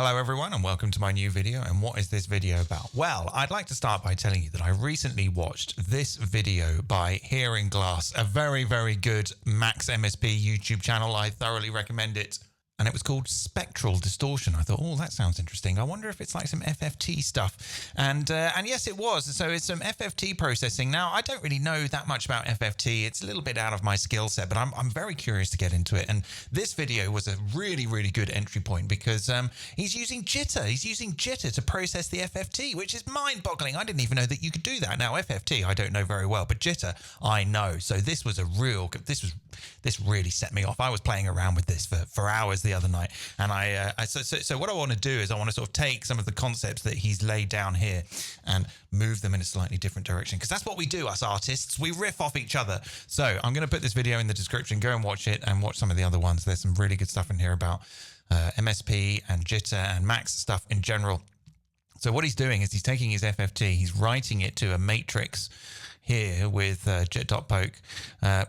Hello everyone and welcome to my new video. And what is this video about? Well, I'd like to start by telling you that I recently watched this video by Hearing Glass, a very, very good MaxMSP YouTube channel. I thoroughly recommend it. And it was called Spectral Distortion. I thought, oh, that sounds interesting. I wonder if it's like some FFT stuff. And yes, it was. So it's some FFT processing. Now, I don't really know that much about FFT. It's a little bit out of my skill set, but I'm very curious to get into it. And this video was a really, really good entry point because he's using Jitter. He's using Jitter to process the FFT, which is mind-boggling. I didn't even know that you could do that. Now, FFT, I don't know very well, but Jitter, I know. So this was this really set me off. I was playing around with this for hours the other night, and so what I want to do is I want to sort of take some of the concepts that he's laid down here and move them in a slightly different direction, because that's what we do, us artists. We riff off each other. So I'm going to put this video in the description. Go and watch it and watch some of the other ones. There's some really good stuff in here about MSP and Jitter and Max stuff in general. So what he's doing is he's taking his FFT, he's writing it to a matrix here with JIT.poke,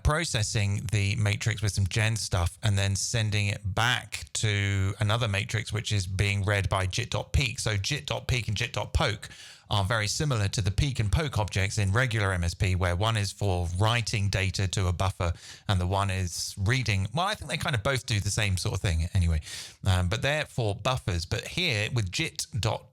processing the matrix with some gen stuff, and then sending it back to another matrix, which is being read by JIT.peak. So JIT.peak and JIT.poke are very similar to the peak and poke objects in regular MSP, where one is for writing data to a buffer and the one is reading. Well, I think they kind of both do the same sort of thing anyway, but they're for buffers. But here with JIT.poke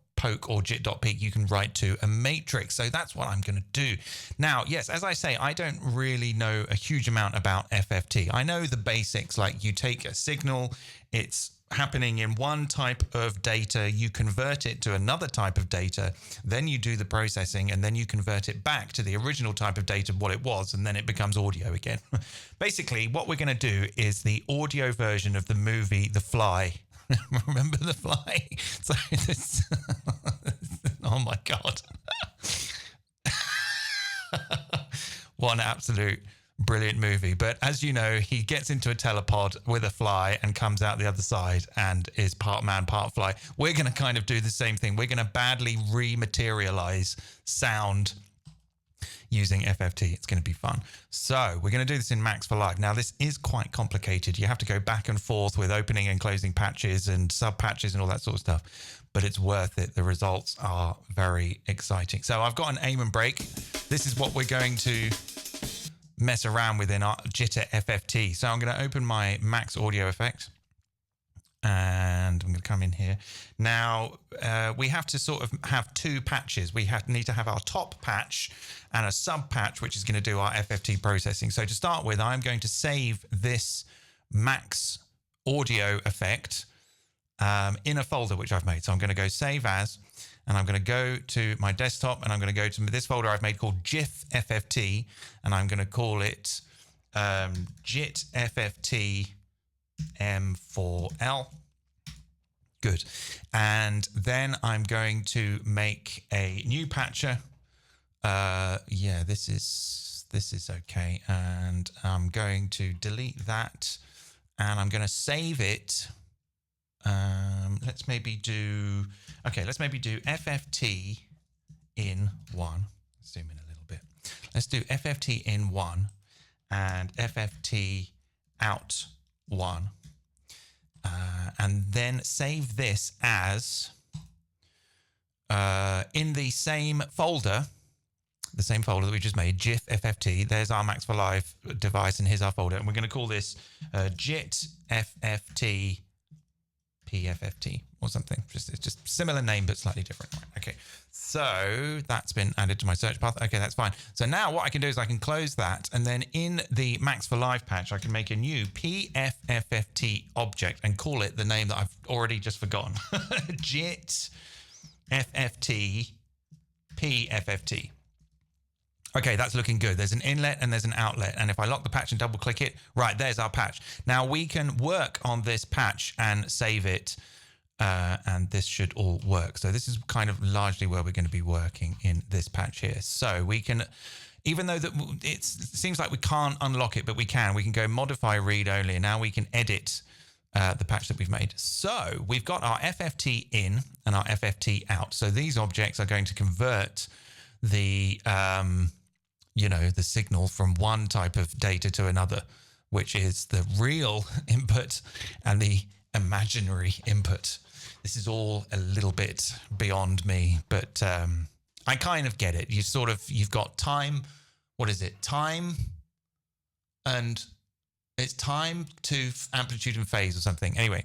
or JIT.peak, you can write to a matrix. So that's what I'm going to do. Now, yes, as I say, I don't really know a huge amount about FFT. I know the basics, like you take a signal, it's happening in one type of data, you convert it to another type of data, then you do the processing, and then you convert it back to the original type of data, what it was, and then it becomes audio again. Basically, what we're going to do is the audio version of the movie The Fly. Remember The Fly? So this, oh my God. One absolute brilliant movie. But as you know, he gets into a telepod with a fly and comes out the other side and is part man, part fly. We're going to kind of do the same thing. We're going to badly rematerialize sound using FFT. It's going to be fun. So we're going to do this in Max for Live. Now, this is quite complicated. You have to go back and forth with opening and closing patches and sub patches and all that sort of stuff, but it's worth it. The results are very exciting. So I've got an aim and break. This is what we're going to mess around with in our Jitter FFT. So I'm going to open my Max audio effect, and I'm going to come in here. Now, we have to sort of have two patches. We need to have our top patch and a sub patch, which is going to do our FFT processing. So to start with, I'm going to save this Max audio effect in a folder which I've made. So I'm going to go save as, and I'm going to go to my desktop, and I'm going to go to this folder I've made called GIF FFT, and I'm going to call it JIT FFT M4L. Good. And then I'm going to make a new patcher. Yeah, this is okay. And I'm going to delete that, and I'm going to save it. Let's maybe do FFT in 1. Zoom in a little bit. Let's do FFT in 1 and FFT out 1, and then save this as in the same folder that we just made, GIF FFT. There's our Max for Live device, and here's our folder, and we're going to call this JIT FFT PFFT or something. It's just similar name but slightly different. Right, okay, so that's been added to my search path. Okay, that's fine. So now what I can do is I can close that, and then in the Max for Live patch I can make a new PFFT object and call it the name that I've already just forgotten. JIT FFT PFFT. Okay, that's looking good. There's an inlet and there's an outlet. And if I lock the patch and double click it, right, there's our patch. Now we can work on this patch and save it, and this should all work. So this is kind of largely where we're going to be working in this patch here. So we can, even though that it seems like we can't unlock it, but we can go modify read only, and now we can edit the patch that we've made. So we've got our FFT in and our FFT out. So these objects are going to convert the the signal from one type of data to another, which is the real input, and the imaginary input. This is all a little bit beyond me, but I kind of get it. You've got time. What is it? Time, and it's time to amplitude and phase or something. Anyway,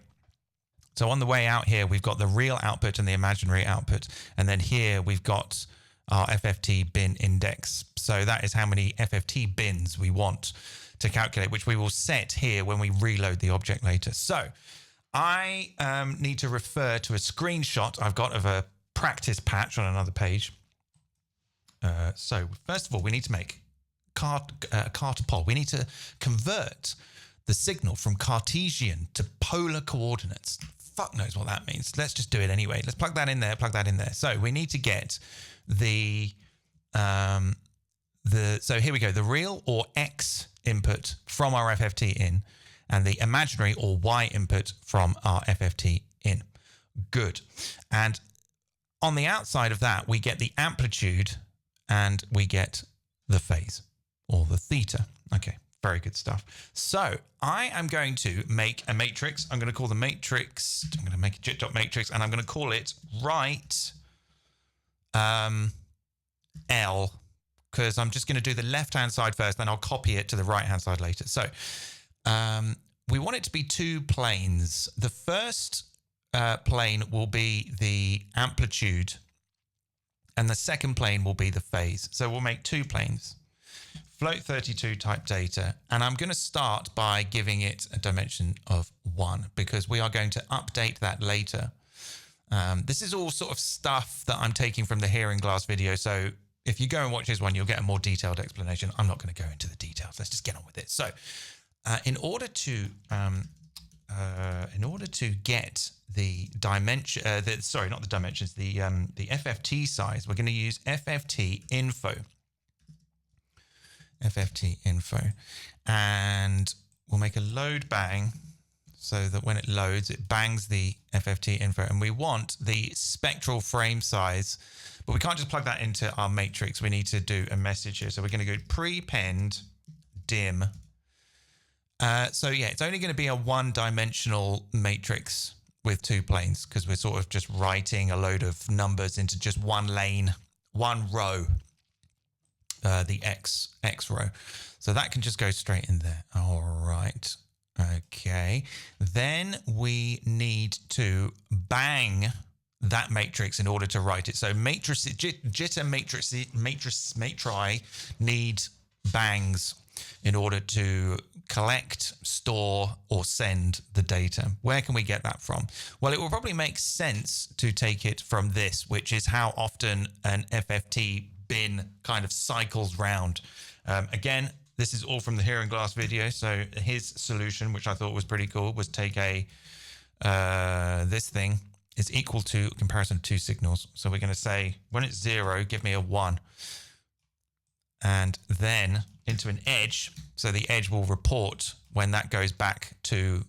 so on the way out here, we've got the real output and the imaginary output. And then here we've got our FFT bin index. So that is how many FFT bins we want to calculate, which we will set here when we reload the object later. So I need to refer to a screenshot I've got of a practice patch on another page. So first of all, we need to make Carter pole. We need to convert the signal from Cartesian to polar coordinates. Fuck knows what that means. Let's just do it anyway. Let's plug that in there, plug that in there. So we need to get so here we go, the real or X input from our FFT in, and the imaginary or Y input from our FFT in. Good. And on the outside of that, we get the amplitude and we get the phase or the theta. Okay, very good stuff. So I am going to make a matrix. I'm going to call the matrix, I'm going to make a jit.matrix, and I'm going to call it right L, because I'm just going to do the left-hand side first, then I'll copy it to the right-hand side later. So we want it to be two planes. The first plane will be the amplitude, and the second plane will be the phase. So we'll make two planes. Float 32 type data, and I'm going to start by giving it a dimension of 1 because we are going to update that later. This is all sort of stuff that I'm taking from the Hearing Glass video, so if you go and watch this one, you'll get a more detailed explanation. I'm not going to go into the details. Let's just get on with it. So in order to get the dimension, sorry, not the dimensions, the FFT size, we're going to use FFT info. FFT info, and we'll make a load bang so that when it loads, it bangs the FFT info, and we want the spectral frame size, but we can't just plug that into our matrix. We need to do a message here. So we're going to go prepend dim. So yeah, it's only going to be a one-dimensional matrix with two planes because we're sort of just writing a load of numbers into just one lane, one row. The X row. So that can just go straight in there. All right. Okay. Then we need to bang that matrix in order to write it. So jitter matri need bangs in order to collect, store, or send the data. Where can we get that from? Well, it will probably make sense to take it from this, which is how often an FFT bin kind of cycles round. Again, this is all from the Hearing Glass video. So his solution, which I thought was pretty cool, was take this thing is equal to comparison of two signals. So we're going to say when it's 0, give me a 1, and then into an edge. So the edge will report when that goes back to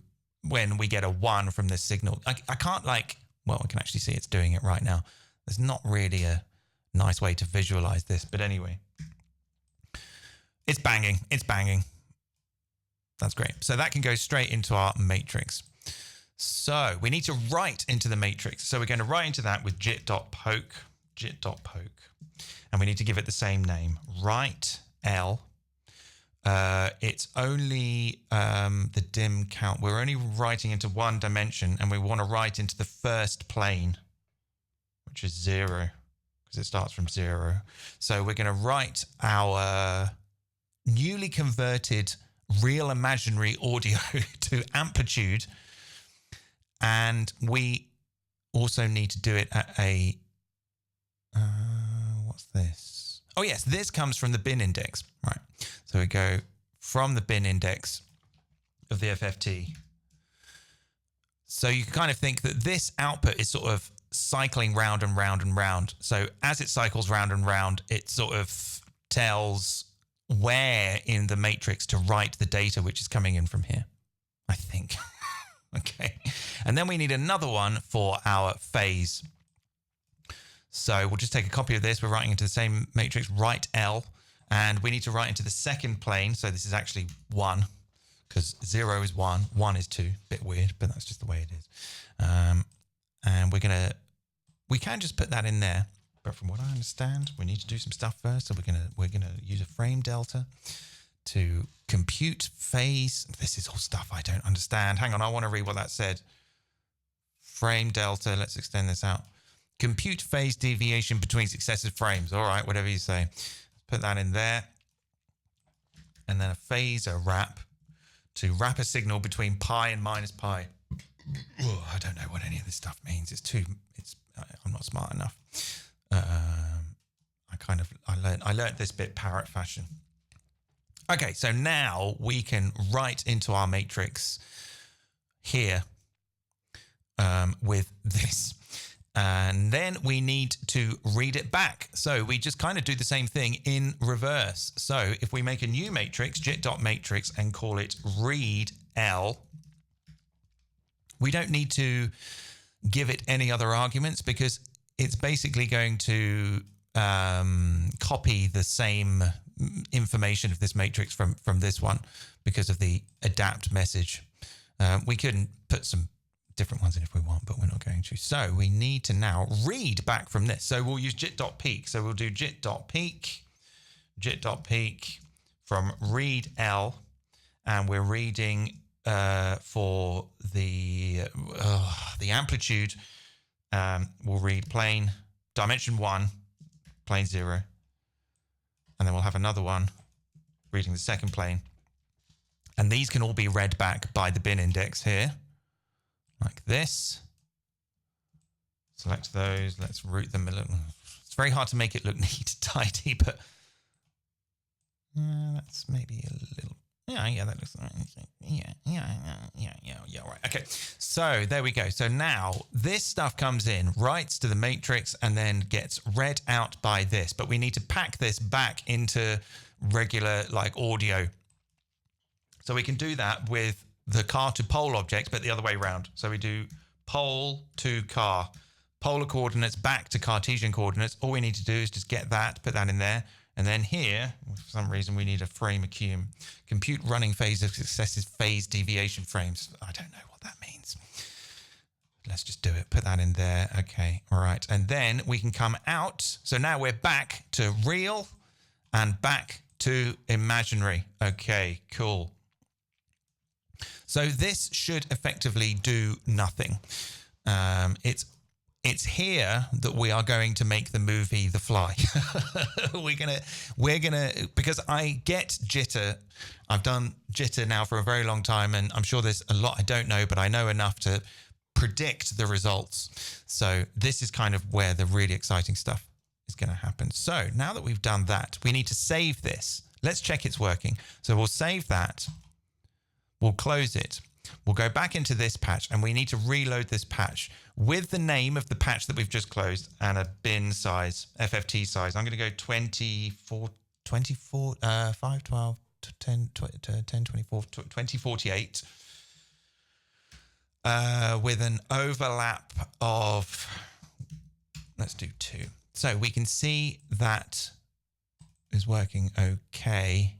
when we get a 1 from this signal. I can't well, I can actually see it's doing it right now. There's not really a nice way to visualize this, but anyway, it's banging. That's great. So that can go straight into our matrix. So we need to write into the matrix. So we're going to write into that with jit.poke, and we need to give it the same name, write L. It's only the dim count. We're only writing into one dimension, and we want to write into the first plane, which is 0. It starts from 0. So we're going to write our newly converted real imaginary audio to amplitude. And we also need to do it at a, what's this? Oh yes, this comes from the bin index, right? So we go from the bin index of the FFT. So you can kind of think that this output is sort of cycling round and round and round. So as it cycles round and round, it sort of tells where in the matrix to write the data which is coming in from here, I think. Okay. And then we need another one for our phase. So we'll just take a copy of this. We're writing into the same matrix, write L, and we need to write into the second plane. So this is actually 1 because 0 is 1, 1 is 2. Bit weird, but that's just the way it is. And we can just put that in there, but from what I understand, we need to do some stuff first. So we're gonna use a frame delta to compute phase. This is all stuff I don't understand. Hang on, I want to read what that said. Frame delta. Let's extend this out. Compute phase deviation between successive frames. All right, whatever you say. Put that in there. And then a phasor wrap to wrap a signal between pi and minus pi. Oh, I don't know what any of this stuff means. I'm not smart enough. I learned this bit parrot fashion. Okay, so now we can write into our matrix here with this. And then we need to read it back. So we just kind of do the same thing in reverse. So if we make a new matrix, jit.matrix, and call it read L, we don't need to give it any other arguments because it's basically going to copy the same information of this matrix from this one because of the adapt message. We couldn't put some different ones in if we want, but we're not going to. So we need to now read back from this. So we'll use jit.peak. So we'll do jit.peak from read L, and we're reading for the amplitude. We'll read plane dimension 1, plane 0, and then we'll have another one reading the second plane. And these can all be read back by the bin index here. Like this. Select those. Let's route them a little. It's very hard to make it look neat, tidy, but that's maybe a little. Yeah, that looks. Yeah. Right. Okay. So there we go. So now this stuff comes in, writes to the matrix, and then gets read out by this. But we need to pack this back into regular like audio. So we can do that with the car to pole object, but the other way around. So we do pole to car, polar coordinates back to Cartesian coordinates. All we need to do is just get that, put that in there. And then here, for some reason, we need a frame acum. Compute running phase of successive phase deviation frames. I don't know what that means. Let's just do it. Put that in there. Okay. All right. And then we can come out. So now we're back to real and back to imaginary. Okay, cool. So this should effectively do nothing. It's here that we are going to make the movie The Fly. we're gonna because I get jitter. I've done jitter now for a very long time, and I'm sure there's a lot I don't know, but I know enough to predict the results. So this is kind of where the really exciting stuff is going to happen. So now that we've done that, we need to save this. Let's check it's working. So we'll save that. We'll close it. We'll go back into this patch, and we need to reload this patch with the name of the patch that we've just closed and a bin size, FFT size. I'm going to go 24, 5, 12, 10, 24, 2048 with an overlap of, let's do 2. So we can see that is working okay.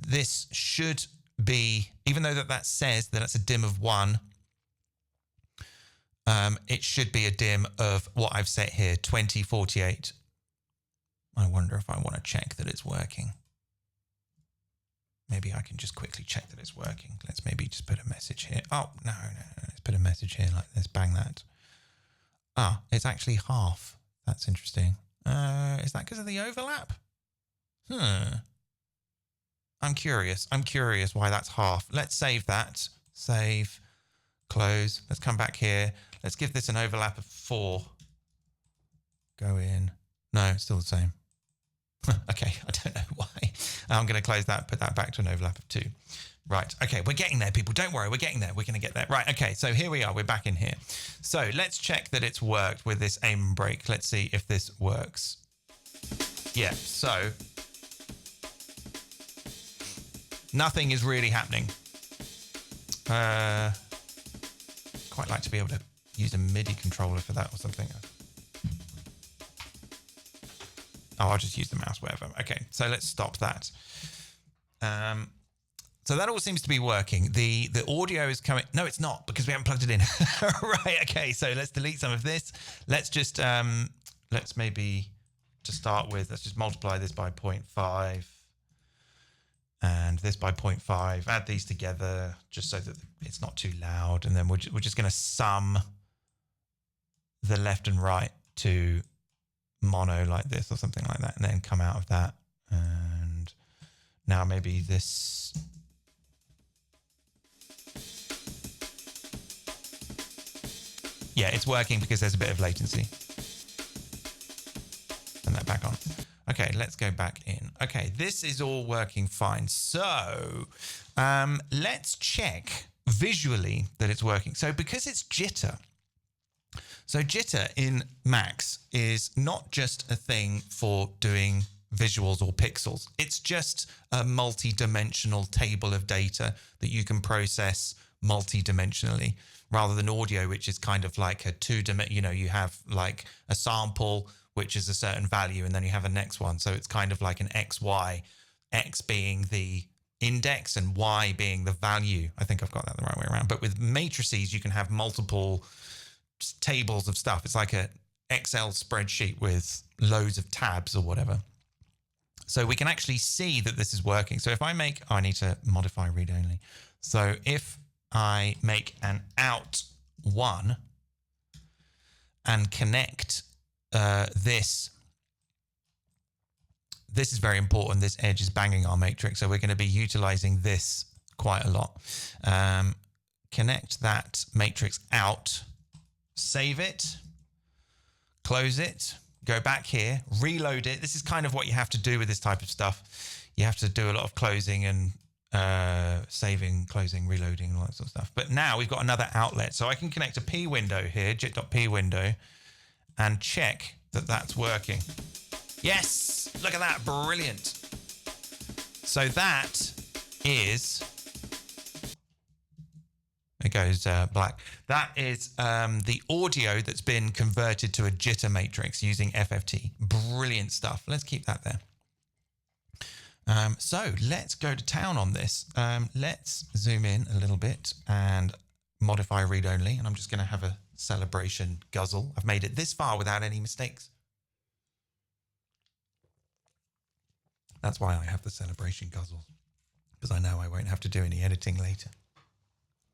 This should be, even though that says that that's a dim of 1, it should be a dim of what I've set here, 2048. I wonder if I want to check that it's working. Maybe I can just quickly check that it's working. Let's maybe just put a message here. Oh, no. Let's put a message here like this. Bang that. Ah, it's actually half. That's interesting. Is that because of the overlap? I'm curious why that's half. Let's save that. Save. Close. Let's come back here. Let's give this an overlap of 4. Go in. No, it's still the same. Okay, I don't know why. I'm going to close that, put that back to an overlap of 2. Right, okay, we're getting there, people. Don't worry, we're getting there. We're going to get there. Right, okay, so here we are. We're back in here. So let's check that it's worked with this aim and break. Let's see if this works. Yeah, so nothing is really happening. Quite like to be able to use a MIDI controller for that or something. Oh, I'll just use the mouse, whatever. Okay, so let's stop that. So that all seems to be working. The audio is coming. No, it's not, because we haven't plugged it in. Right. Okay. So let's delete some of this. Let's just, let's maybe, to start with, let's just multiply this by 0.5 and this by 0.5. Add these together just so that it's not too loud. And then we're just going to sum the left and right to mono like this or something like that, and then come out of that. And now maybe this. Yeah, it's working because there's a bit of latency. Turn that back on. Okay, let's go back in. Okay, this is all working fine. So let's check visually that it's working. So because it's jitter, so jitter in Max is not just a thing for doing visuals or pixels. It's just a multi-dimensional table of data that you can process multi-dimensionally, rather than audio, which is kind of like a two-dimensional, you know, you have like a sample, which is a certain value, and then you have a next one. So it's kind of like an XY, X being the index and Y being the value. I think I've got that the right way around. But with matrices, you can have multiple tables of stuff. It's like a Excel spreadsheet with loads of tabs or whatever. So we can actually see that this is working. So if I make, oh, I need to modify read only. So if I make an out one and connect this is very important. This edge is banging our matrix. So we're going to be utilizing this quite a lot. Connect that matrix out, save it, close it, go back here, reload it. This is kind of what you have to do with this type of stuff. You have to do a lot of closing and saving, closing, reloading, and all that sort of stuff. But now we've got another outlet. So I can connect a P window here, jit.p window, and check that that's working. Yes, look at that, brilliant. So that is, it goes black. That is the audio that's been converted to a jitter matrix using FFT. Brilliant stuff. Let's keep that there. So let's go to town on this. Let's zoom in a little bit and modify read only. And I'm just going to have a celebration guzzle. I've made it this far without any mistakes. That's why I have the celebration guzzle, because I know I won't have to do any editing later.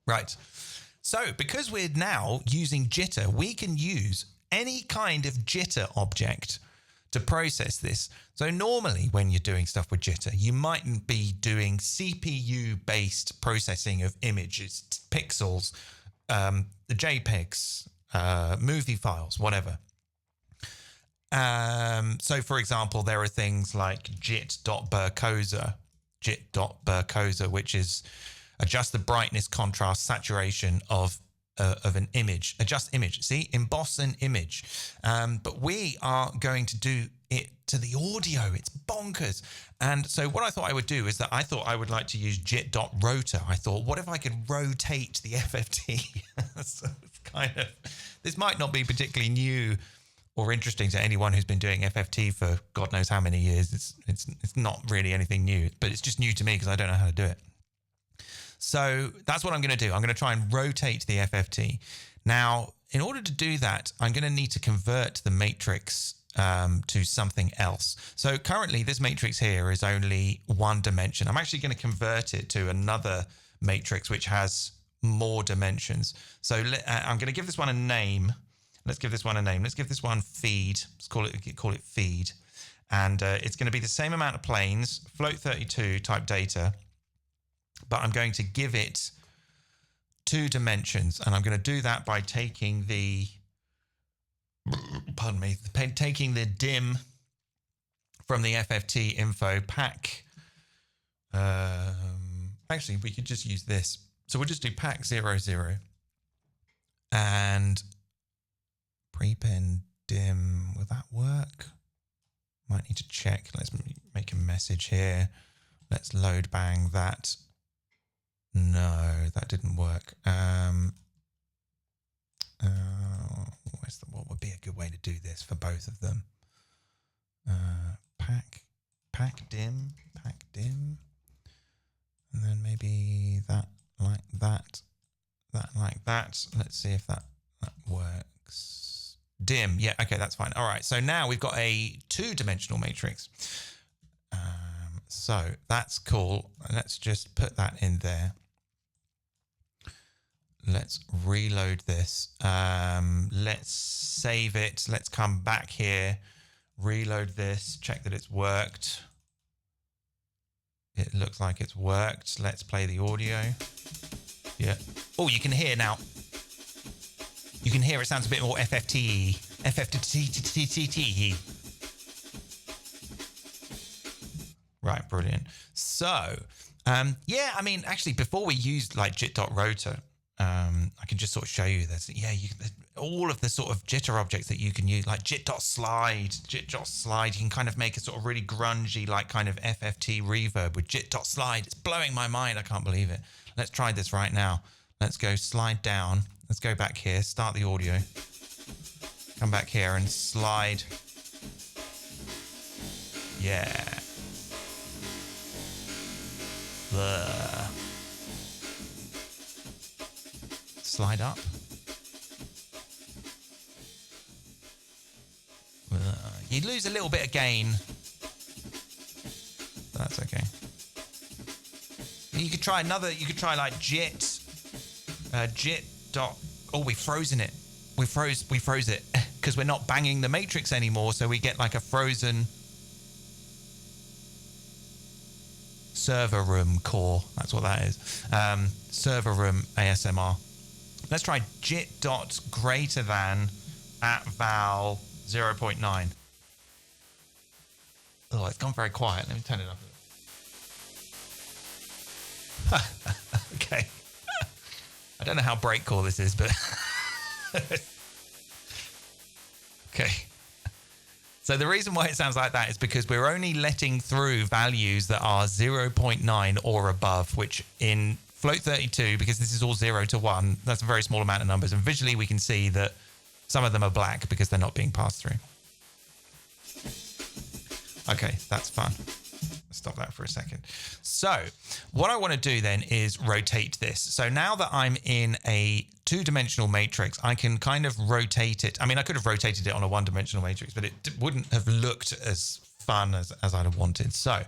Right. So because we're now using jitter, we can use any kind of jitter object to process this. So normally when you're doing stuff with jitter, you mightn't be doing CPU-based processing of images, pixels, the JPEGs, movie files, whatever. So for example, there are things like jit.burkosa, which is adjust the brightness, contrast, saturation of an image. Adjust image. See, emboss an image. But we are going to do it to the audio. It's bonkers. And so what I thought I would do is that I thought I would like to use jit.rotor. I thought, what if I could rotate the FFT? So it's kind of, this might not be particularly new or interesting to anyone who's been doing FFT for God knows how many years. It's not really anything new, but it's just new to me because I don't know how to do it. So that's what I'm going to do. I'm going to try and rotate the FFT. Now, in order to do that, I'm going to need to convert the matrix to something else. So currently this matrix here is only one dimension. I'm actually going to convert it to another matrix which has more dimensions. So I'm going to give this one a name. Let's give this one a name. Let's give this one feed. Let's call it feed. And it's going to be the same amount of planes, float32 type data, but I'm going to give it 2 dimensions. And I'm going to do that by taking the, taking the dim from the FFT info pack. Actually, we could just use this. So we'll just do pack 00 and prepend dim. Will that work? Might need to check. Let's make a message here. Let's load bang that. No, that didn't work. What would be a good way to do this for both of them? Pack dim, and then maybe that like that, that like that. Let's see if that works. Dim. Yeah, okay, that's fine. All right, so now we've got a two-dimensional matrix. So that's cool. Let's just put that in there. Let's reload this. Let's save it. Let's come back here, reload this, check that it's worked. It looks like it's worked. Let's play the audio. Yeah. Oh, you can hear now. You can hear it sounds a bit more FFT. FFT. Right, brilliant. So, yeah, I mean, actually, before we used like jit.rotor, I can just sort of show you this. Yeah, all of the sort of jitter objects that you can use, like jit.slide, you can kind of make a sort of really grungy, like kind of FFT reverb with jit.slide. It's blowing my mind. I can't believe it. Let's try this right now. Let's go slide down. Let's go back here, start the audio. Come back here and slide. Yeah. Slide up. You lose a little bit of gain. That's okay. You could try another. You could try like jit. Jit dot. Oh, we've frozen it. We froze it because we're not banging the matrix anymore. So we get like a frozen server room core. That's what that is. Server room ASMR. Let's try jit dot greater than at val 0.9. Oh, it's gone very quiet. Let me turn it up a bit. Okay. I don't know how breakcore this is, but okay. So the reason why it sounds like that is because we're only letting through values that are 0.9 or above, which in Float 32, because this is all 0 to 1, that's a very small amount of numbers. And visually we can see that some of them are black because they're not being passed through. Okay, that's fun. Stop that for a second. So what I want to do then is rotate this. So now that I'm in a two-dimensional matrix, I can kind of rotate it. I mean, I could have rotated it on a one-dimensional matrix, but it wouldn't have looked as fun as I'd have wanted. So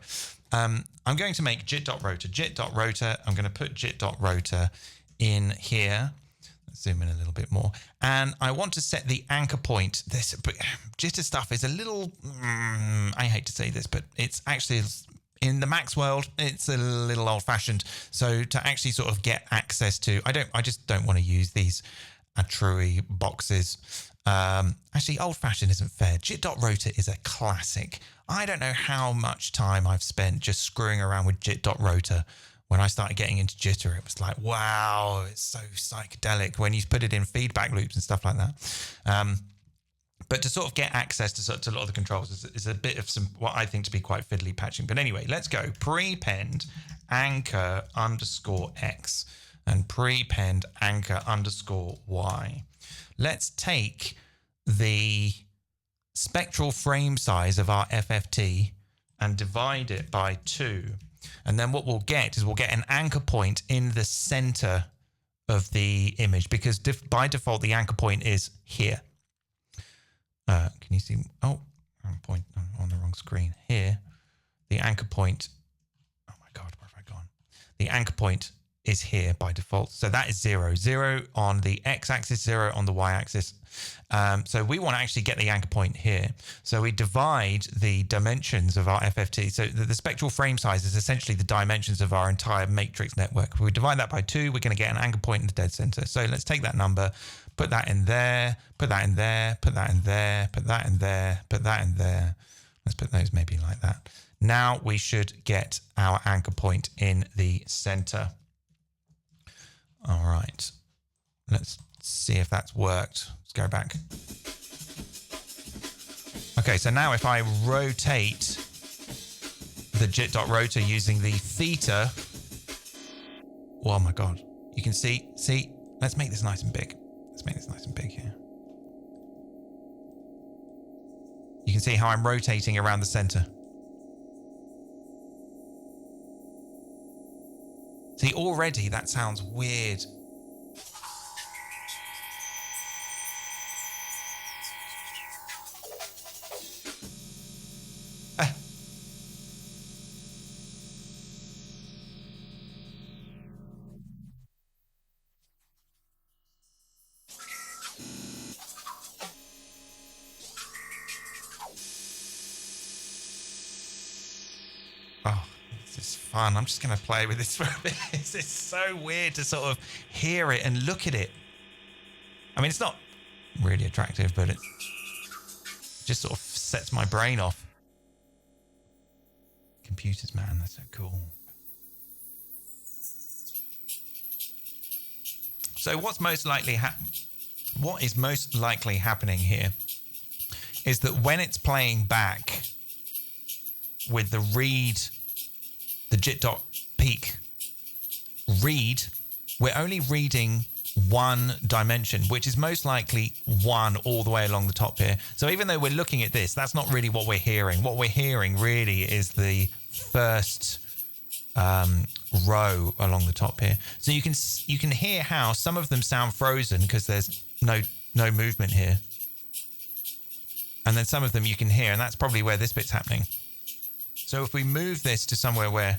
I'm going to make jit.rotor. Jit.rotor, I'm going to put jit.rotor in here. Let's zoom in a little bit more. And I want to set the anchor point. This jitter stuff is a little, I hate to say this, but it's actually, in the Max world, it's a little old-fashioned. So to actually sort of get access to, I just don't want to use these Atrui boxes. Actually, old-fashioned isn't fair. Jit.rotor is a classic. I don't know how much time I've spent just screwing around with jit.rotor. When I started getting into jitter, it was like, wow, it's so psychedelic when you put it in feedback loops and stuff like that. But to sort of get access to a lot of the controls is a bit of some what I think to be quite fiddly patching. But anyway, let's go prepend anchor underscore X and prepend anchor underscore Y. Let's take the spectral frame size of our FFT and divide it by 2. And then what we'll get is we'll get an anchor point in the center of the image because by default, the anchor point is here. Can you see? Oh, I'm on the wrong screen here. The anchor point. Oh my God, where have I gone? The anchor point is here by default. So that is 0. 0 on the x-axis, 0 on the y-axis. So we want to actually get the anchor point here. So we divide the dimensions of our FFT. So the spectral frame size is essentially the dimensions of our entire matrix network. If we divide that by 2, we're going to get an anchor point in the dead center. So let's take that number, put that in there, put that in there, put that in there, put that in there, put that in there. Let's put those maybe like that. Now we should get our anchor point in the center. All right, let's see if that's worked. Let's go back. Okay, so now if I rotate the jit.rotor using the theta, oh my God, you can see, let's make this nice and big. Let's make this nice and big here. You can see how I'm rotating around the center. See, already that sounds weird. Oh, this is fun. I'm just going to play with this for a bit. It's so weird to sort of hear it and look at it. I mean, it's not really attractive, but it just sort of sets my brain off. Computers, man, that's so cool. So what is most likely happening here is that when it's playing back with the read, the JIT.peak read, we're only reading one dimension, which is most likely 1 all the way along the top here. So even though we're looking at this, that's not really what we're hearing. What we're hearing really is the first row along the top here. So you can hear how some of them sound frozen because there's no movement here. And then some of them you can hear, and that's probably where this bit's happening. So if we move this to somewhere where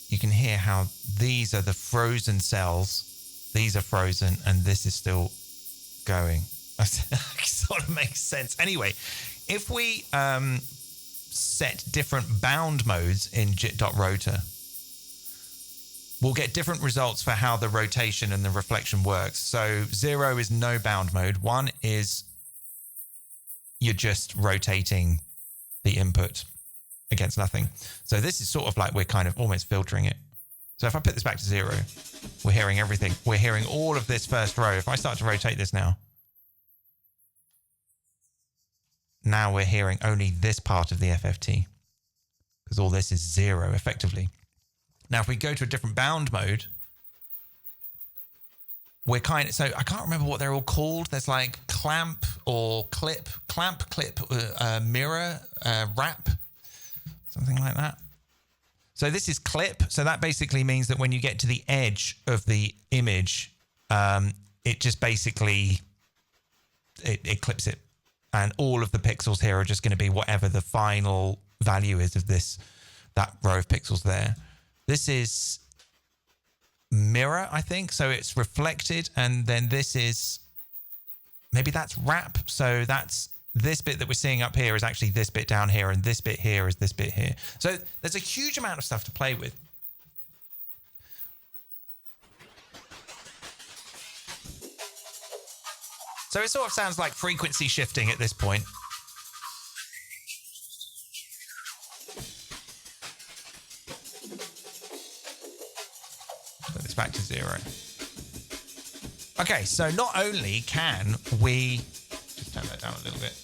you can hear how these are the frozen cells, these are frozen, and this is still going. That sort of makes sense. Anyway, if we set different bound modes in JIT.rotor, we'll get different results for how the rotation and the reflection works. So 0 is no bound mode. 1 is you're just rotating the input against nothing. So this is sort of like we're kind of almost filtering it. So if I put this back to 0, we're hearing everything. We're hearing all of this first row. If I start to rotate this now we're hearing only this part of the FFT because all this is 0 effectively. Now, if we go to a different bound mode, we're so I can't remember what they're all called. There's like clamp or clip, mirror, wrap, something like that. So this is clip. So that basically means that when you get to the edge of the image, it just basically, it clips it. And all of the pixels here are just going to be whatever the final value is of that row of pixels there. This is mirror, I think. So it's reflected. And then this is, maybe that's wrap. So that's this bit that we're seeing up here is actually this bit down here. And this bit here is this bit here. So there's a huge amount of stuff to play with. So it sort of sounds like frequency shifting at this point. Put this back to 0. Okay, so not only can we just turn that down a little bit.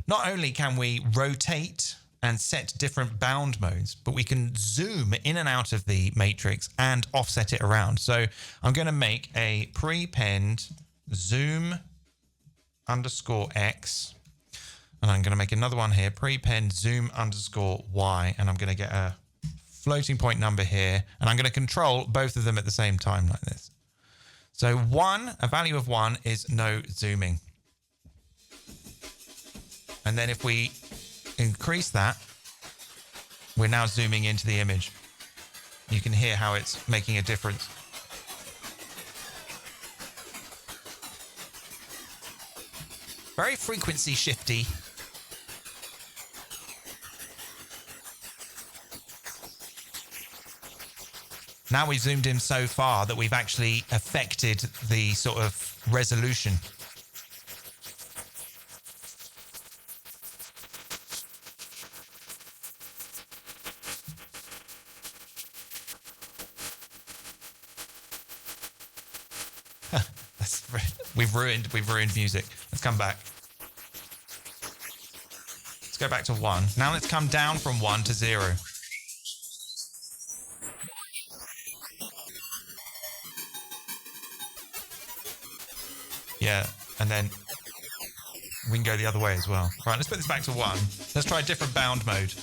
Not only can we rotate and set different bound modes, but we can zoom in and out of the matrix and offset it around. So I'm going to make a prepend zoom _x, and I'm going to make another one here, prepend zoom _y, and I'm going to get a floating point number here, and I'm going to control both of them at the same time like this. So a value of 1 is no zooming. And then if we increase that, we're now zooming into the image. You can hear how it's making a difference. Very frequency shifty. Now we've zoomed in so far that we've actually affected the sort of resolution. We've ruined music. Let's come back. Let's go back to 1. Now let's come down from 1 to 0. Yeah, and then we can go the other way as well. Right, let's put this back to 1. Let's try a different bound mode.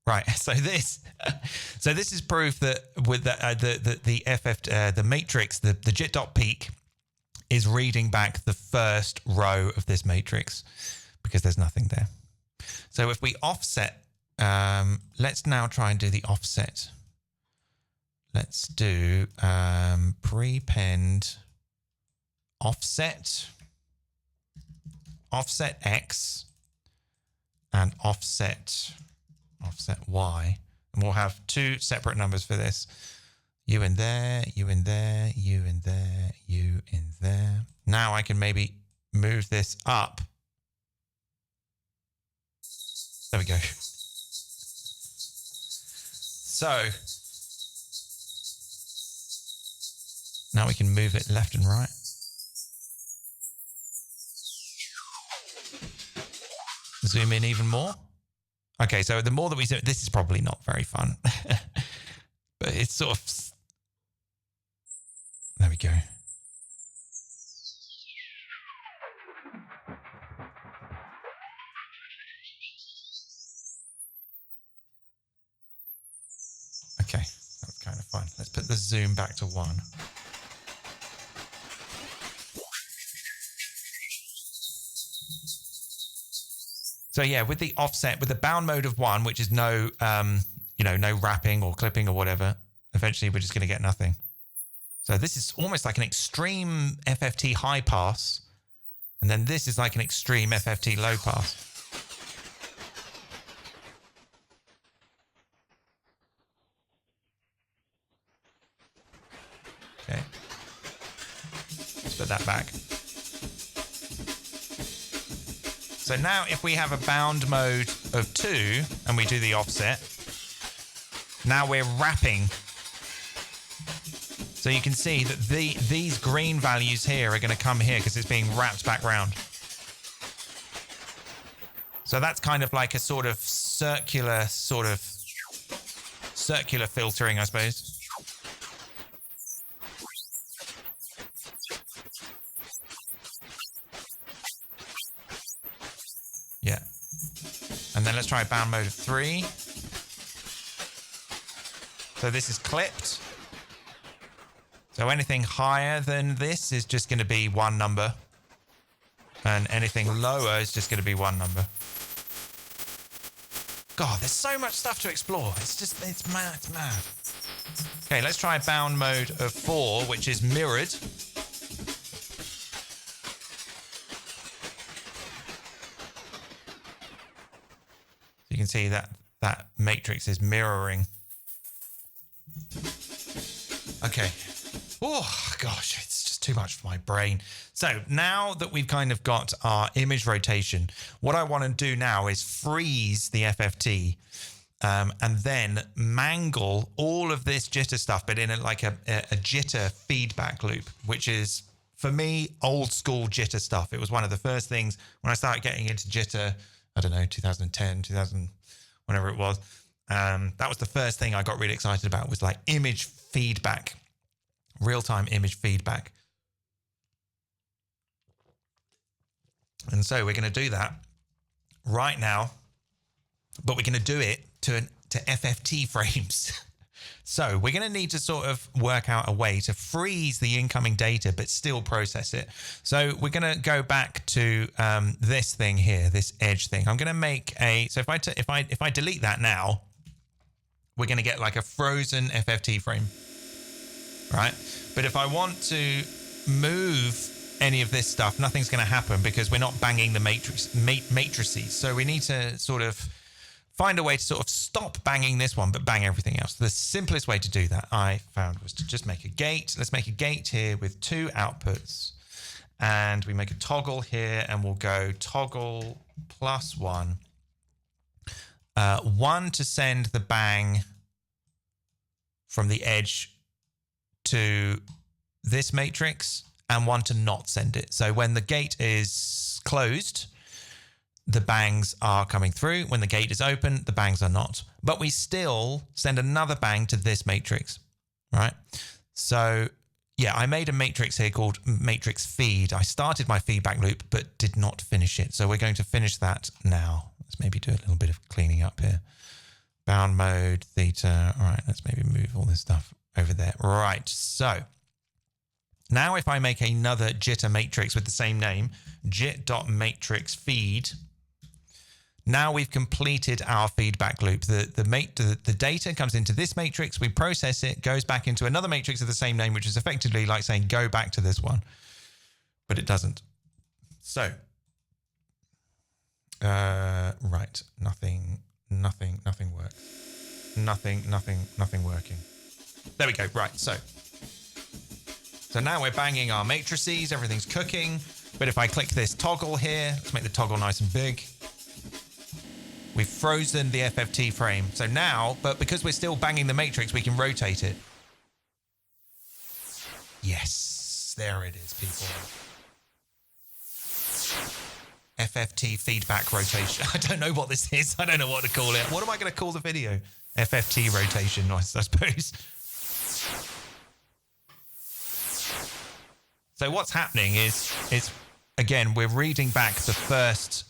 Right, so this is proof that with the matrix, the JIT.peak is reading back the first row of this matrix because there's nothing there. So if we offset, let's now try and do the offset. Let's do prepend offset X and offset Y, and we'll have 2 separate numbers for this. You in there, you in there, you in there, you in there. Now I can maybe move this up. There we go. So now we can move it left and right. Zoom in even more. Okay, so the more that we zoom, this is probably not very fun, but it's sort of, there we go. Okay, that was kind of fun. Let's put the zoom back to 1. So yeah, with the offset, with the bound mode of 1, which is no, no wrapping or clipping or whatever, eventually we're just going to get nothing. So this is almost like an extreme FFT high pass, and then this is like an extreme FFT low pass. Okay, let's put that back. So now if we have a bound mode of 2 and we do the offset, now we're wrapping. So you can see that these green values here are going to come here because it's being wrapped back round. So that's kind of like a sort of circular filtering, I suppose. Yeah. And then let's try bound mode of 3. So this is clipped. So anything higher than this is just going to be 1 number. And anything lower is just going to be 1 number. God, there's so much stuff to explore. It's mad, it's mad. Okay, let's try bound mode of 4, which is mirrored. You can see that matrix is mirroring. Okay. Oh, gosh, it's just too much for my brain. So now that we've kind of got our image rotation, what I want to do now is freeze the FFT and then mangle all of this jitter stuff, but in a jitter feedback loop, which is, for me, old school jitter stuff. It was one of the first things when I started getting into jitter, I don't know, 2010, 2000, whenever it was. That was the first thing I got really excited about, was like image feedback, real-time image feedback. And so we're going to do that right now, but we're going to do it to FFT frames. So we're going to need to sort of work out a way to freeze the incoming data, but still process it. So we're going to go back to this thing here, this edge thing. I'm going to make so if I delete that now, we're going to get like a frozen FFT frame, right? But if I want to move any of this stuff, nothing's going to happen because we're not banging the matrices. So we need to sort of find a way to sort of stop banging this one, but bang everything else. The simplest way to do that I found was to just make a gate. Let's make a gate here with 2 outputs. And we make a toggle here, and we'll go toggle +1. 1 to send the bang from the edge to this matrix, and 1 to not send it. So when the gate is closed, the bangs are coming through. When the gate is open, the bangs are not. But we still send another bang to this matrix, right? So yeah, I made a matrix here called matrix feed. I started my feedback loop, but did not finish it. So we're going to finish that now. Let's maybe do a little bit of cleaning up here. Bound mode, theta. All right, let's maybe move all this stuff over there. Right, so now if I make another jitter matrix with the same name, jit.matrix feed, now we've completed our feedback loop. The data comes into this matrix, we process it, goes back into another matrix of the same name, which is effectively like saying, go back to this one, but it doesn't. So, right, nothing works. Nothing working. There we go, right, so now we're banging our matrices, everything's cooking, but if I click this toggle here, let's make the toggle nice and big. We've frozen the FFT frame. So now, but because we're still banging the matrix, we can rotate it. Yes, there it is, people. FFT feedback rotation. I don't know what this is. I don't know what to call it. What am I going to call the video? FFT rotation, I suppose. So what's happening is again, we're reading back the first.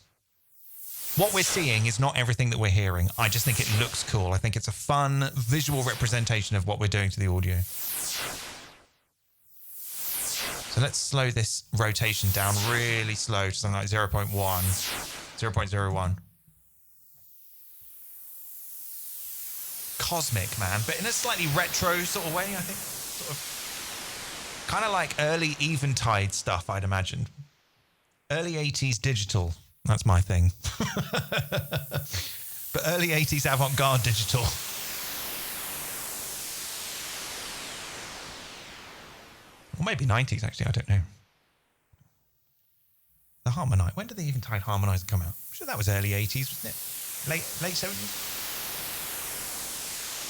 What we're seeing is not everything that we're hearing. I just think it looks cool. I think it's a fun visual representation of what we're doing to the audio. So let's slow this rotation down really slow to something like 0.1, 0.01. Cosmic, man, but in a slightly retro sort of way, I think. Sort of kind of like early Eventide stuff, I'd imagine. Early 80s digital. That's my thing. But early 80s avant-garde digital. Or maybe 90s, actually. I don't know. The Harmonite. When did the Eventide Harmonizer come out? I'm sure that was early 80s, wasn't it? Late 70s?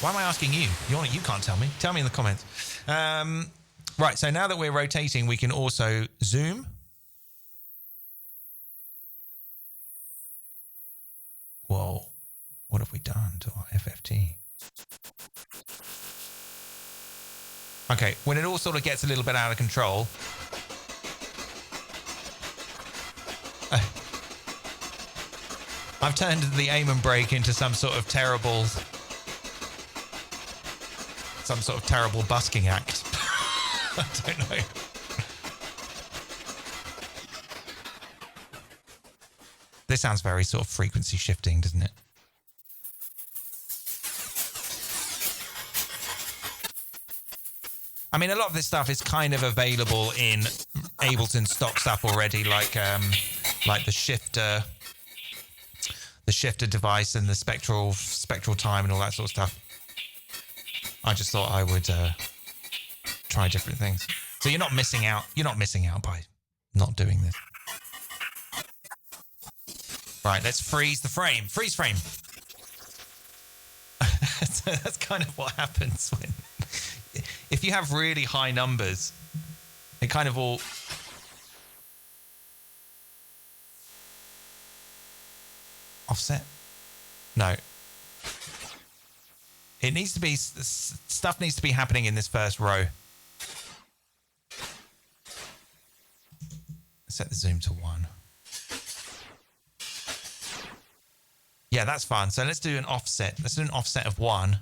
Why am I asking you? You can't tell me. Tell me in the comments. Right, so now that we're rotating, we can also zoom. Whoa, what have we done to our FFT? Okay, when it all sort of gets a little bit out of control, I've turned the aim and brake into some sort of terrible busking act. I don't know. This sounds very sort of frequency shifting, doesn't it? I mean, a lot of this stuff is kind of available in Ableton stock stuff already, like the shifter device and the spectral time and all that sort of stuff. I just thought I would try different things. So you're not missing out. You're not missing out by not doing this. Right, let's freeze the frame. Freeze frame. So that's kind of what happens when, if you have really high numbers, it kind of all. Offset? No. It needs to be, stuff needs to be happening in this first row. Set the zoom to 1. Yeah, that's fun. So let's do an offset. Let's do an offset of 1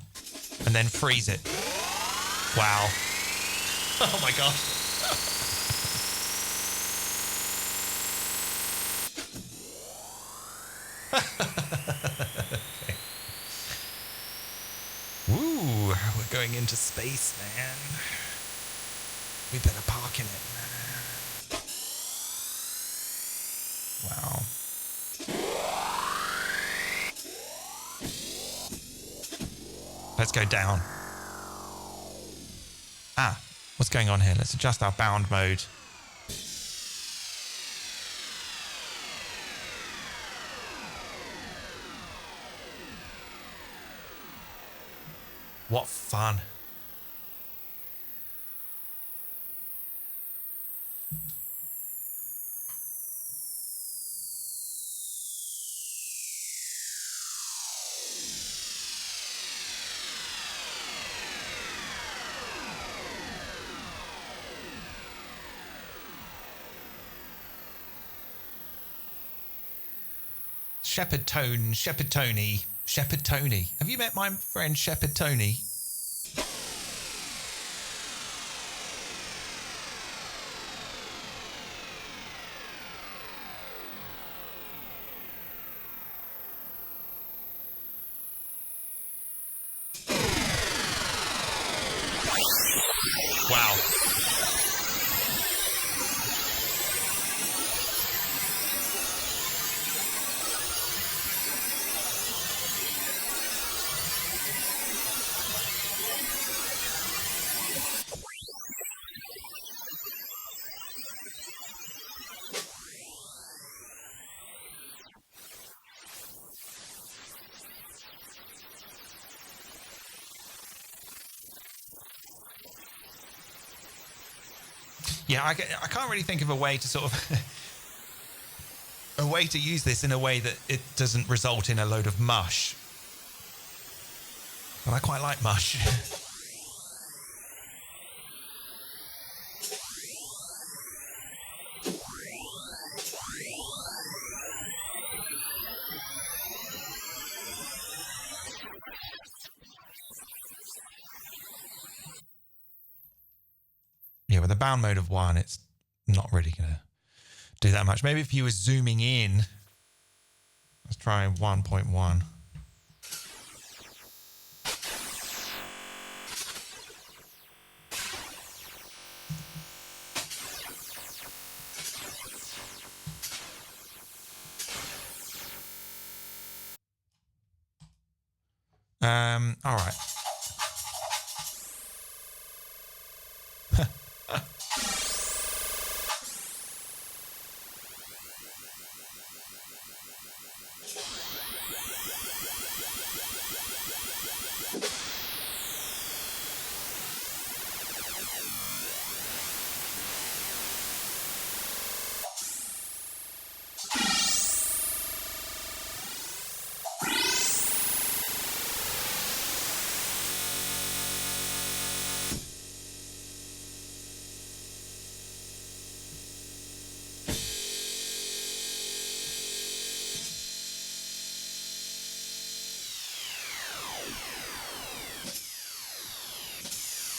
and then freeze it. Wow. Oh my God. Okay. Woo, we're going into space, man. We better park in it, man. Wow. Let's go down. Ah, what's going on here? Let's adjust our bound mode. What fun. Shepherd Tony. Have you met my friend Shepherd Tony? Wow. Yeah, I can't really think of a way to sort of a way to use this in a way that it doesn't result in a load of mush. But I quite like mush. Yeah, with a bound mode of 1, it's not really going to do that much. Maybe if you were zooming in, let's try 1.1. All right.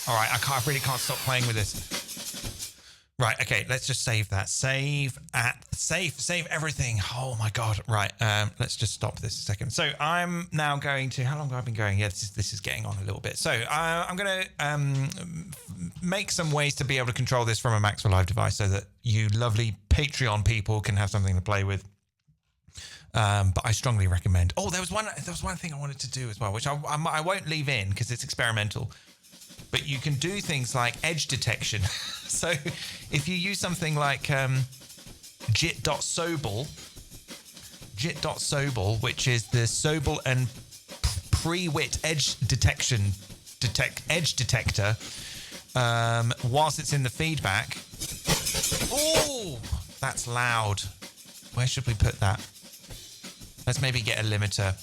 All right, I really can't stop playing with this. Right, okay, let's just save that. Save everything. Oh my God. Right, let's just stop this a second. So I'm now going to, how long have I been going? Yeah, this is getting on a little bit. So I'm going to make some ways to be able to control this from a Max for Live device so that you lovely Patreon people can have something to play with. But I strongly recommend. Oh, there was one thing I wanted to do as well, which I won't leave in because it's experimental. But you can do things like edge detection. So if you use something like Jitter.Sobel, which is the Sobel and pre-wit edge detector, whilst it's in the feedback. Oh, that's loud. Where should we put that? Let's maybe get a limiter.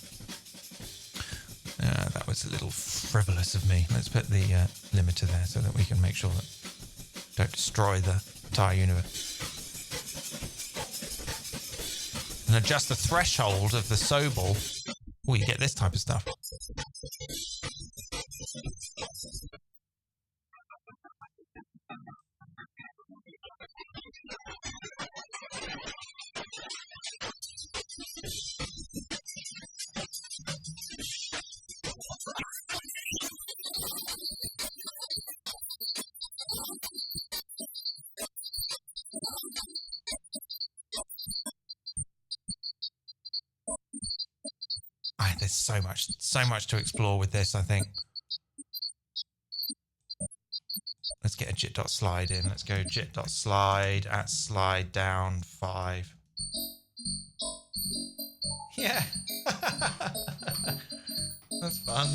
That was a little frivolous of me. Let's put the limiter there so that we can make sure that don't destroy the entire universe. And adjust the threshold of the Sobel. Oh, you get this type of stuff. There's so much to explore with this, I think. Let's get a jit.slide in. Let's go jit.slide at slide down 5. Yeah. That's fun.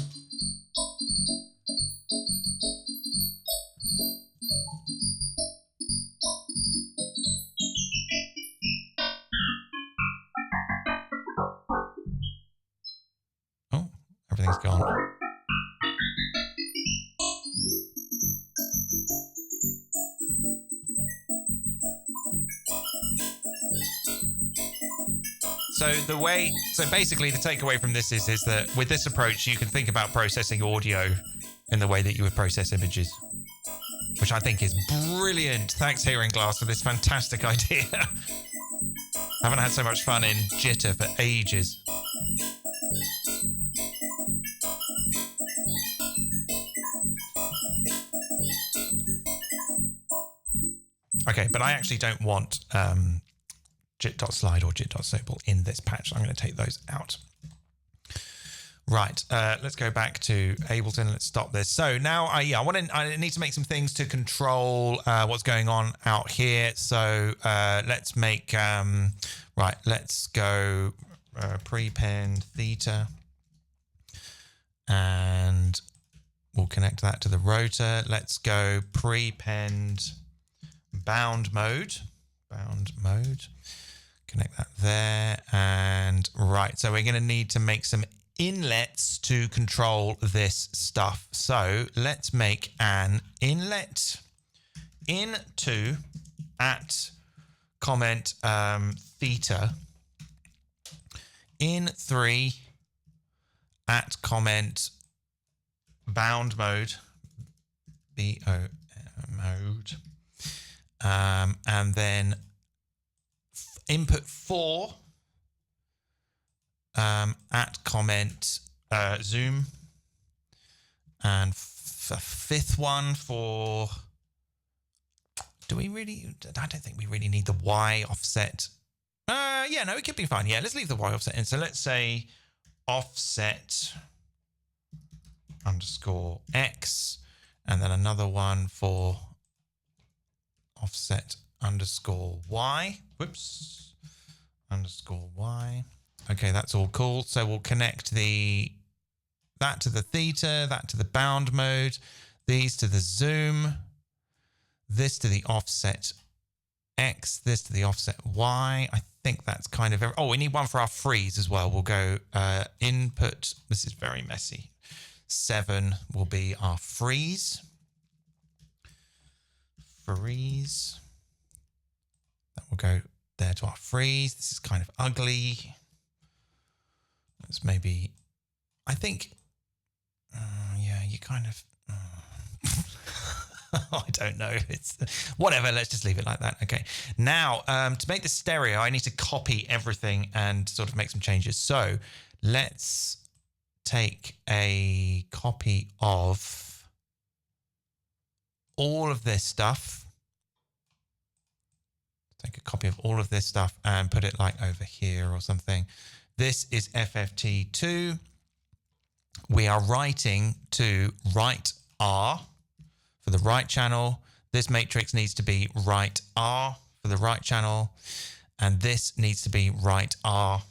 Everything's gone. So basically the takeaway from this is that with this approach, you can think about processing audio in the way that you would process images, which I think is brilliant. Thanks, Hearing Glass, for this fantastic idea. I haven't had so much fun in Jitter for ages. Okay, but I actually don't want jit.slide or jit.sample in this patch. I'm going to take those out. Right, let's go back to Ableton. Let's stop this. So now, I need to make some things to control what's going on out here. So let's make, right, let's go prepend theta. And we'll connect that to the rotor. Let's go prepend bound mode. Connect that there. And right, so we're going to need to make some inlets to control this stuff. So let's make an inlet into at comment theta in 3 at comment bound mode mode and then input 4 at comment zoom, and fifth one for, do we really, I don't think we really need the Y offset. Yeah, no, it could be fine. Yeah, let's leave the Y offset in. So let's say offset underscore X, and then another one for offset underscore Y. Whoops, underscore Y. Okay, that's all cool. So we'll connect that to the theta, that to the bound mode, these to the zoom, this to the offset X, this to the offset Y. I think that's kind of, oh, we need one for our freeze as well. We'll go input, this is very messy. 7 will be our freeze. That will go there to our freeze. This is kind of ugly. Let's maybe, I think, yeah, you kind of, I don't know. It's whatever. Let's just leave it like that. Okay. Now, to make the stereo, I need to copy everything and sort of make some changes. So let's take a copy of all of this stuff. Take a copy of all of this stuff and put it like over here or something. This is FFT2. We are writing to right R for the right channel. This matrix needs to be right R for the right channel. And this needs to be right R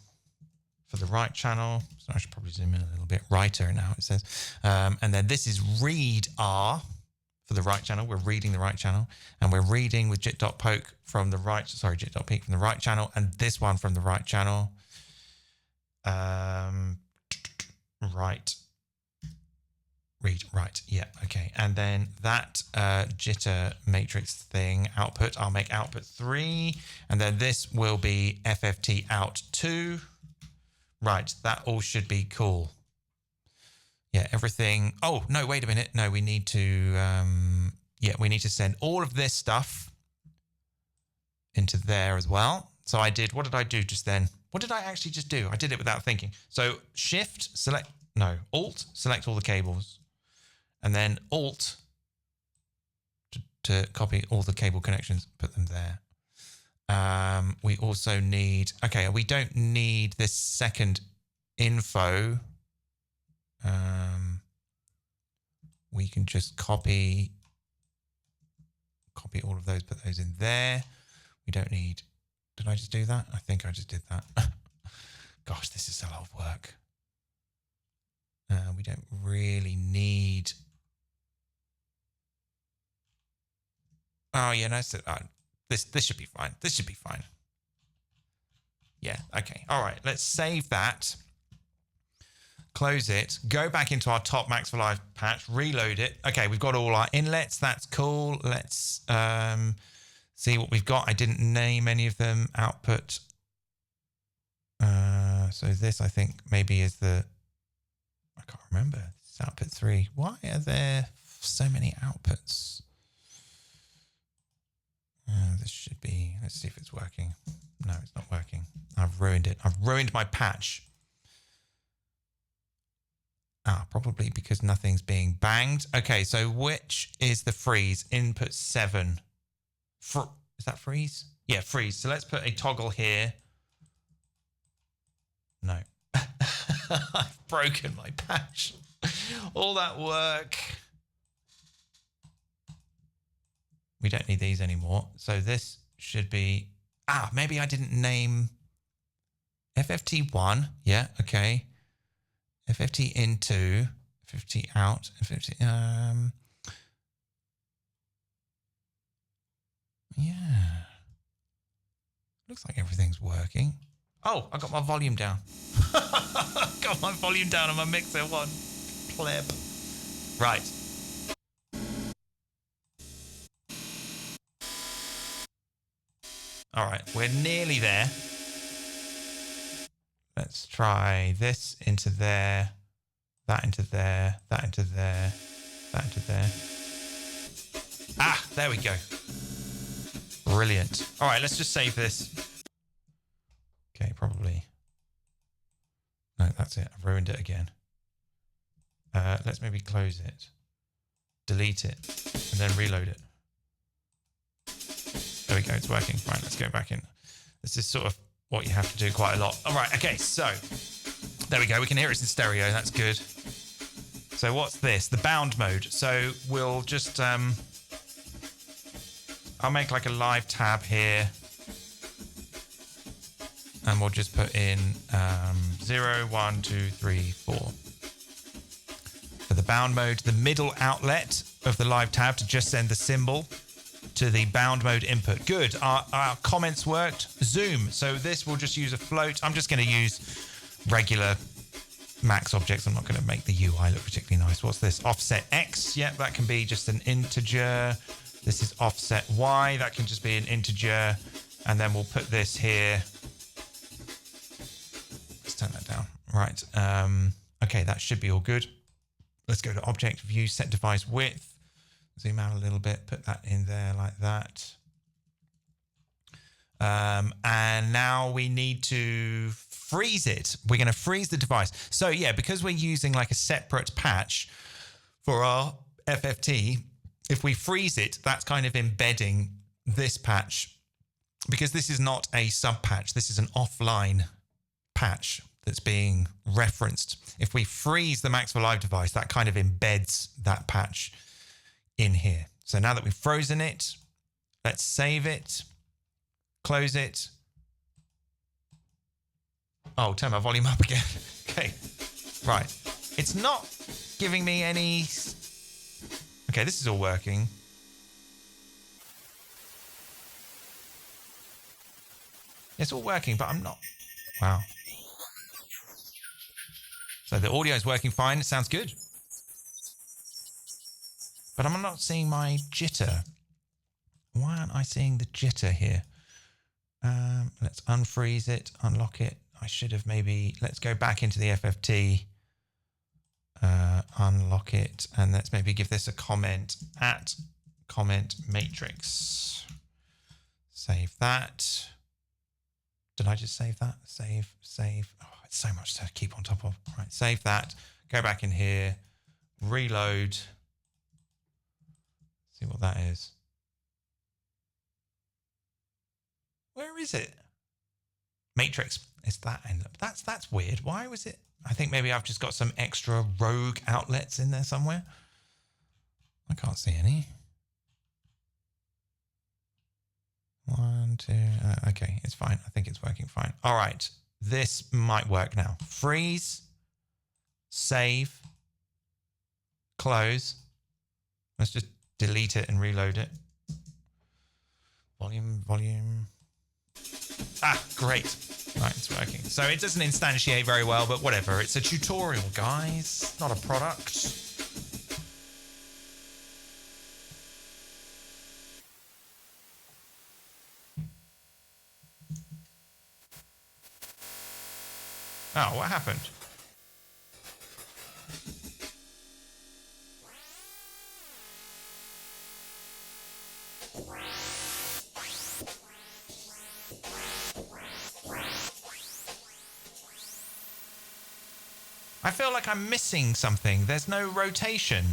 for the right channel. So I should probably zoom in a little bit. Writer now it says. And then this is read R for the right channel. We're reading the right channel. And we're reading with jit.poke from the right, sorry, jit.peak from the right channel. And this one from the right channel. Right. Read, right. Yeah, okay. And then that jitter matrix thing, output, I'll make output 3. And then this will be FFT out 2. Right, that all should be cool. Yeah, everything. Oh, no, wait a minute. No, we need to, yeah, we need to send all of this stuff into there as well. So I did, what did I do just then? What did I actually just do? I did it without thinking. So shift, select, no, alt, select all the cables. And then alt to copy all the cable connections, put them there. We also need, okay, we don't need this second info. We can just copy all of those, put those in there. We don't need, did I just do that? I think I just did that. Gosh, this is a lot of work. We don't really need, oh yeah, no, this should be fine. This should be fine. Yeah, okay. All right, let's save that. Close it. Go back into our top Max for Live patch. Reload it. Okay, we've got all our inlets. That's cool. Let's see what we've got. I didn't name any of them. Output. So this, I think, maybe is the... I can't remember. It's output 3. Why are there so many outputs? This should be... Let's see if it's working. No, it's not working. I've ruined it. I've ruined my patch. Probably because nothing's being banged. Okay, so which is the freeze? Input 7. Is that freeze? Yeah, freeze. So let's put a toggle here. No. I've broken my patch. All that work. We don't need these anymore. So this should be... maybe I didn't name... FFT 1. Yeah, okay. FFT into, FFT out, FFT, yeah. Looks like everything's working. Oh, I got my volume down. Got my volume down on my mixer one. Pleb. Right. All right, we're nearly there. Let's try this into there, that into there, that into there, that into there. There we go. Brilliant. All right, let's just save this. Okay, probably. No, that's it. I've ruined it again. Let's maybe close it, delete it, and then reload it. There we go. It's working. Right, let's go back in. This is sort of what you have to do quite a lot. All right, okay, so there we go. We can hear it in stereo. That's good. So what's this? The bound mode. So we'll just, I'll make like a live tab here. And we'll just put in 0, 1, 2, 3, 4. For the bound mode, the middle outlet of the live tab to just send the symbol to the bound mode input. Good. Our comments worked. Zoom. So this will just use a float. I'm just going to use regular Max objects. I'm not going to make the UI look particularly nice. What's this? Offset X. Yep, that can be just an integer. This is offset Y. That can just be an integer. And then we'll put this here. Let's turn that down. Right. Okay, that should be all good. Let's go to Object View, Set Device Width. Zoom out a little bit, put that in there like that. And now we need to freeze it. We're going to freeze the device. So yeah, because we're using like a separate patch for our FFT, if we freeze it, that's kind of embedding this patch, because this is not a sub patch. This is an offline patch that's being referenced. If we freeze the Max for Live device, that kind of embeds that patch in here. So now that we've frozen it, let's save it, close it. Oh, turn my volume up again. Okay, right. It's not giving me any... Okay, this is all working. It's all working, but I'm not... Wow. So the audio is working fine. It sounds good. But I'm not seeing my jitter. Why aren't I seeing the jitter here? Let's unfreeze it, unlock it. I should have maybe... Let's go back into the FFT. Unlock it. And let's maybe give this a comment at comment matrix. Save that. Did I just save that? Save, save. Oh, it's so much to keep on top of. All right, save that. Go back in here. Reload. See what that is. Where is it? Matrix. Is that in? That's weird. Why was it? I think maybe I've just got some extra rogue outlets in there somewhere. I can't see any. 1, 2. Okay, it's fine. I think it's working fine. All right. This might work now. Freeze. Save. Close. Let's just delete it and reload it. Volume. Great. Right, it's working. So it doesn't instantiate very well, but whatever. It's a tutorial, guys, not a product. Oh, what happened? I feel like I'm missing something. There's no rotation.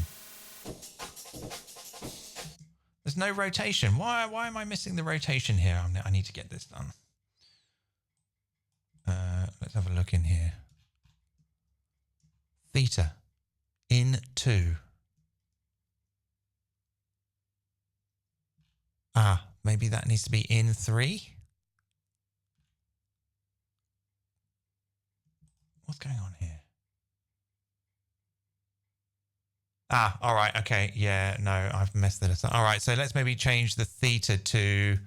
There's no rotation. Why am I missing the rotation here? I need to get this done. Let's have a look in here. Theta. In 2. Ah, maybe that needs to be in 3. What's going on here? Ah, all right. Okay. Yeah, no, I've messed this up. All right. So let's maybe change the theta to...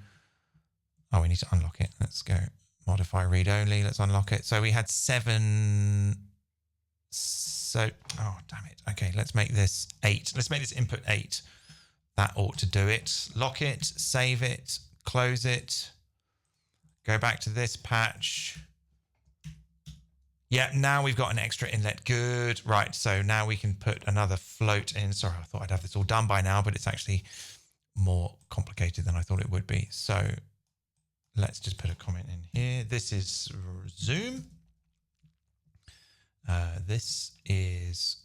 Oh, we need to unlock it. Let's go. Modify read only. Let's unlock it. So we had 7... So... Oh, damn it. Okay, let's make this 8. Let's make this input 8. That ought to do it. Lock it. Save it. Close it. Go back to this patch. Yeah, now we've got an extra inlet. Good. Right, so now we can put another float in. Sorry, I thought I'd have this all done by now, but it's actually more complicated than I thought it would be. So let's just put a comment in here. This is Zoom. This is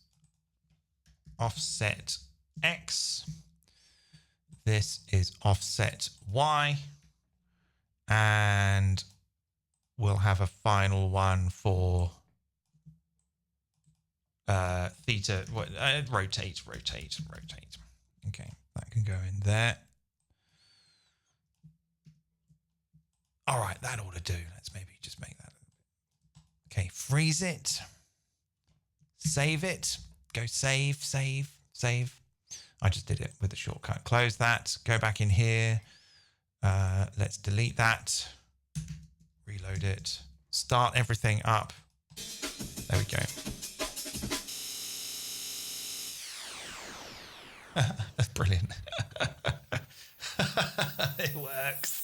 offset X. This is offset Y. And we'll have a final one for theta. Rotate. Okay, that can go in there. All right, that ought to do. Let's maybe just make that. Okay, freeze it. Save it. Go save. I just did it with a shortcut. Close that. Go back in here. Let's delete that. Reload it. Start everything up. There we go. That's brilliant. It works.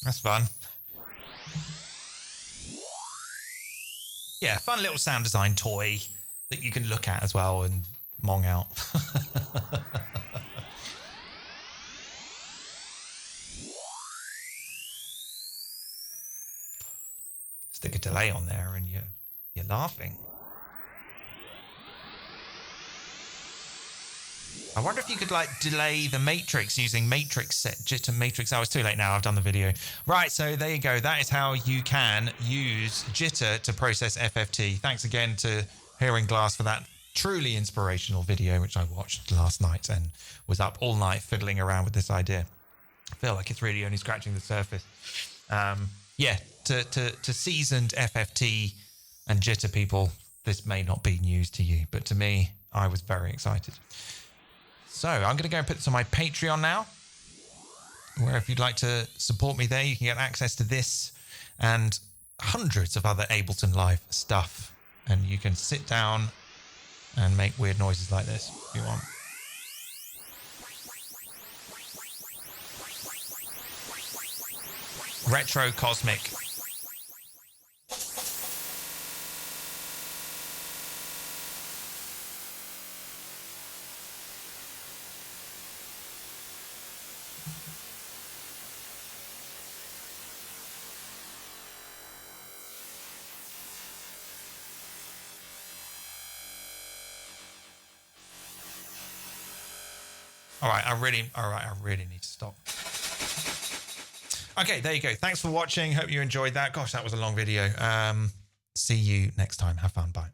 That's fun. Yeah, fun little sound design toy that you can look at as well and mong out. Stick a delay on there and you're laughing. I wonder if you could like delay the matrix using matrix set jitter matrix. Oh, it's too late now. I've done the video. Right, so there you go. That is how you can use jitter to process FFT. Thanks again to Hearing Glass for that truly inspirational video, which I watched last night and was up all night fiddling around with this idea. I feel like it's really only scratching the surface. Yeah, to seasoned FFT and jitter people, this may not be news to you, but to me, I was very excited. So I'm going to go and put this on my Patreon now, where if you'd like to support me there, you can get access to this and hundreds of other Ableton Live stuff. And you can sit down and make weird noises like this if you want. Retro Cosmic. All right, I really need to stop. Okay, there you go. Thanks for watching. Hope you enjoyed that. Gosh, that was a long video. See you next time. Have fun. Bye.